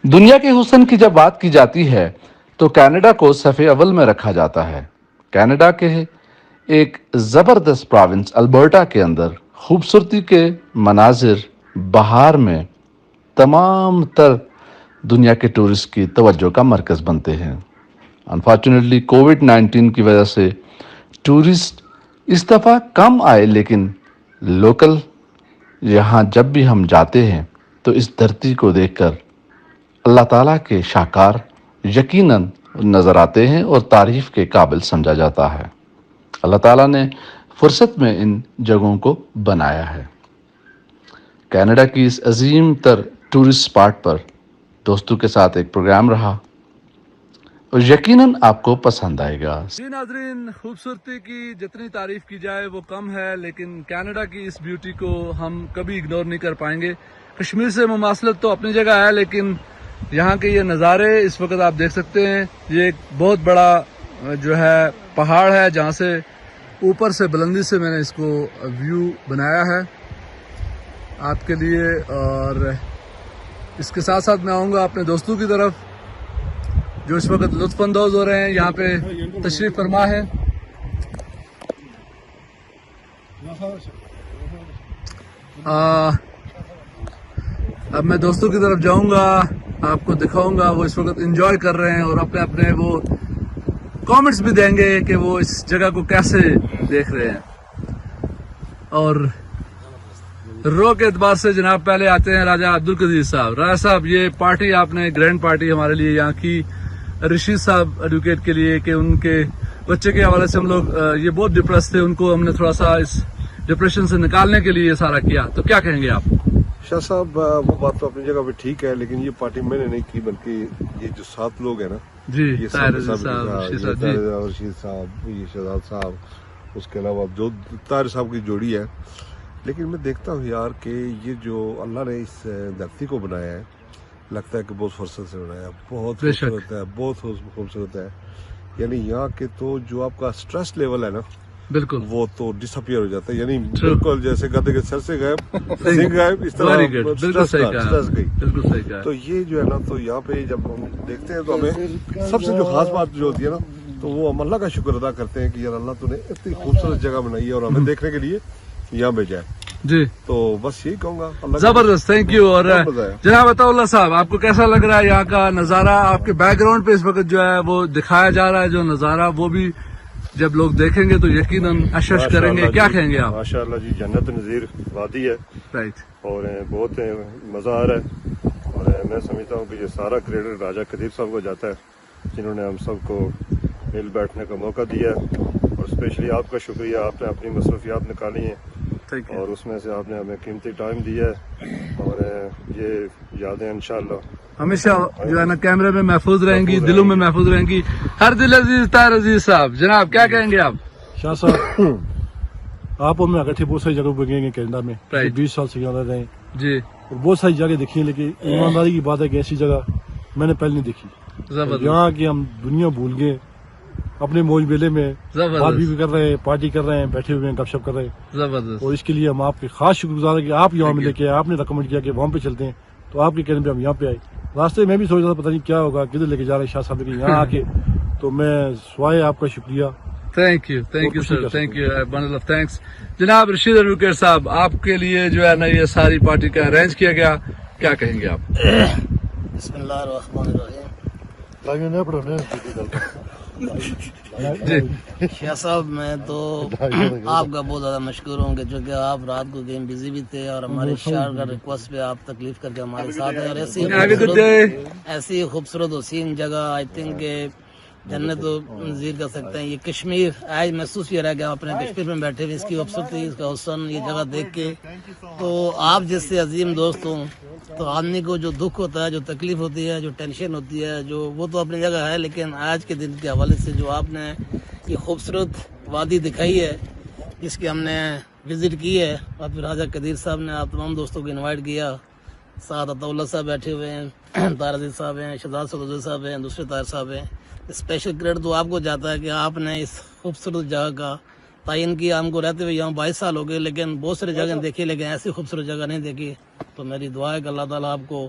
دنیا کے حسن کی جب بات کی جاتی ہے تو کینیڈا کو صف اول میں رکھا جاتا ہے۔ کینیڈا کے ایک زبردست پراونس البرٹا کے اندر خوبصورتی کے مناظر بہار میں تمام تر دنیا کے ٹورسٹ کی توجہ کا مرکز بنتے ہیں۔ انفارچونیٹلی کووڈ-19 کی وجہ سے ٹورسٹ اس دفعہ کم آئے، لیکن لوکل یہاں جب بھی ہم جاتے ہیں تو اس دھرتی کو دیکھ کر اللہ تعالیٰ کے شاہکار یقیناً نظر آتے ہیں اور تعریف کے قابل سمجھا جاتا ہے۔ اللہ تعالیٰ نے فرصت میں ان جگہوں کو بنایا ہے۔ کینیڈا کی اس عظیم تر ٹورسٹ اسپاٹ پر دوستوں کے ساتھ ایک پروگرام رہا اور یقیناً آپ کو پسند آئے گا۔ جی ناظرین، خوبصورتی کی جتنی تعریف کی جائے وہ کم ہے، لیکن کینیڈا کی اس بیوٹی کو ہم کبھی اگنور نہیں کر پائیں گے۔ کشمیر سے مماثلت تو اپنی جگہ ہے، لیکن یہاں کے یہ نظارے اس وقت آپ دیکھ سکتے ہیں۔ یہ ایک بہت بڑا جو ہے پہاڑ ہے، جہاں سے اوپر سے بلندی سے میں نے اس کو ویو بنایا ہے آپ کے لیے، اور اس کے ساتھ ساتھ میں آؤں گا اپنے دوستوں کی طرف جو اس وقت لطف اندوز ہو رہے ہیں، یہاں پہ تشریف فرما ہے۔ اب میں دوستوں کی طرف جاؤں گا، آپ کو دکھاؤں گا، وہ اس وقت انجوائے کر رہے ہیں اور اپنے اپنے وہ کامنٹس بھی دیں گے کہ وہ اس جگہ کو کیسے دیکھ رہے ہیں۔ اور رو کے اعتبار سے جناب پہلے آتے ہیں راجہ عبدالقدیر صاحب۔ راجہ صاحب، یہ پارٹی آپ نے گرینڈ پارٹی ہمارے لیے یہاں کی رشید صاحب ایڈوکیٹ کے لیے، کہ ان کے بچے کے حوالے سے ہم لوگ یہ بہت ڈپریس تھے، ان کو ہم نے تھوڑا سا اس ڈپریشن سے نکالنے کے لیے یہ سارا کیا، تو کیا کہیں گے آپ؟ شاہ صاحب، وہ بات تو اپنی جگہ پہ ٹھیک ہے، لیکن یہ پارٹی میں نے نہیں کی، بلکہ یہ جو 7 لوگ ہیں نا، جی، یہ طاہر عزیز صاحب، رشید صاحب، جی، رشید صاحب، یہ شہزاد صاحب، اس کے علاوہ جو طاہر صاحب کی جوڑی ہے۔ لیکن میں دیکھتا ہوں یار کہ یہ جو اللہ نے اس دھرتی کو بنایا ہے، لگتا ہے کہ بہت فرصت سے بنایا ہے، بہت خوبصورت ہے، بہت خوبصورت ہے۔ یعنی یہاں کے تو جو آپ کا سٹریس لیول ہے نا، بالکل وہ تو ڈس اپیئر ہو جاتا ہے، یعنی بالکل جیسے گدے کے سر سے غائب، سنگ غائب، اس طرح سٹریس گئی۔ بالکل صحیح کہا۔ تو یہ جو ہے نا، تو یہاں پہ جب ہم دیکھتے ہیں تو ہمیں سب سے جو خاص بات جو ہوتی ہے نا، تو وہ ہم اللہ کا شکر ادا کرتے ہیں کہ یار اللہ تو نے اتنی خوبصورت جگہ بنائی ہے اور ہمیں دیکھنے کے لیے یہاں بھیجا ہے۔ جی، تو بس یہی کہوں گا، اللہ زبردست، تھینک یو۔ اور جناب عطا اللہ صاحب، آپ کو کیسا لگ رہا ہے یہاں کا نظارہ؟ آپ کے بیک گراؤنڈ پہ اس وقت جو ہے وہ دکھایا جا رہا ہے جو نظارہ، وہ بھی جب لوگ دیکھیں گے تو یقیناً اشش کریں گے، کیا کہیں گے آپ؟ ماشاء اللہ جی، جنت نظیر وادی ہے، رائٹ، اور بہت مزہ آ رہا ہے، اور میں سمجھتا ہوں کہ یہ سارا کریڈٹ راجہ قدیر صاحب کو جاتا ہے، جنہوں نے ہم سب کو مل بیٹھنے کا موقع دیا ہے، اور اسپیشلی آپ کا شکریہ، آپ نے اپنی مصروفیات نکالی ہیں اور اس میں سے آپ نے ہمیں قیمتی ٹائم دیا ہے، اور یہ یادیں انشاءاللہ ہمیشہ جو ہے نا کیمرے میں محفوظ رہیں گی، دلوں میں محفوظ رہیں گی۔ ہر دل عزیز طاہر عزیز صاحب، جناب کیا کہیں گے آپ؟ شاہ صاحب، آپ اور میں اکٹھے بہت ساری جگہوں پہ گئے ہیں کینیڈا میں، 20 سال سے یہاں رہے ہیں، جی، اور بہت ساری جگہ دیکھی ہیں، لیکن ایمانداری کی بات ہے کہ ایسی جگہ میں نے پہلے نہیں دیکھی۔ یہاں کی ہم دنیا بھول گئے، اپنے موج میلے میں بات بھی کر رہے ہیں، پارٹی کر رہے ہیں، بیٹھے ہوئے ہیں، گپ شپ کر رہے ہیں، زبردست، اور اس کے لیے ہم آپ کے خاص شکر گزار ہیں کہ آپ یہاں میں لے کے آئے، آپ نے ریکمنڈ کیا کہ وہاں پہ چلتے ہیں، تو آپ کے کہنے پہ ہم یہاں پہ آئے۔ راستے میں بھی سوچ رہا تھا پتہ نہیں کیا ہوگا، کدھر لے کے جا رہے ہیں شاہ صاحب کے یہاں آ کے، تو میں سوائے آپ کا شکریہ۔ Thank you sir, thank you, bundle of thanks. جناب رشید ایڈوکیٹ صاحب، آپ کے لیے جو ہے نا یہ ساری پارٹی کا ارینج کیا گیا، کیا کہیں گے آپ؟ بسم اللہ الرحمن الرحیم۔ شاہ صاحب، میں تو آپ کا بہت زیادہ مشکور ہوں کہ چونکہ آپ رات کو گیم بزی بھی تھے اور ہمارے شہر کا ریکویسٹ پہ آپ تکلیف کر کے ہمارے ساتھ ہیں، اور ایسی خوبصورت حسین جگہ، آئی تھنک کہ جنت تو نظیر کر سکتے ہیں۔ یہ کشمیر آج محسوس یہ رہا کہ ہم اپنے کشمیر میں بیٹھے ہوئے، اس کی خوبصورتی، اس کا حسن، یہ جگہ دیکھ کے، تو آپ جس سے عظیم دوست ہوں تو آدمی کو جو دکھ ہوتا ہے، جو تکلیف ہوتی ہے، جو ٹینشن ہوتی ہے، جو وہ تو اپنی جگہ ہے، لیکن آج کے دن کے حوالے سے جو آپ نے یہ خوبصورت وادی دکھائی ہے، جس کی ہم نے وزٹ کی ہے، اور پھر راجہ قدیر صاحب نے آپ تمام دوستوں کو انوائٹ کیا، ساتھ عطا اللہ صاحب بیٹھے ہوئے ہیں، طاہر عزیز صاحب ہیں، شہزاد سعود صاحب ہیں، دوسرے طاہر صاحب ہیں۔ اسپیشل کریڈٹ تو آپ کو جاتا ہے کہ آپ نے اس خوبصورت جگہ کا تعین کیا۔ ہم کو رہتے ہوئے یہاں 22 سال ہو گئے، لیکن بہت ساری جگہ دیکھی، لیکن ایسی خوبصورت جگہ نہیں دیکھی۔ تو میری دعا ہے کہ اللہ تعالیٰ آپ کو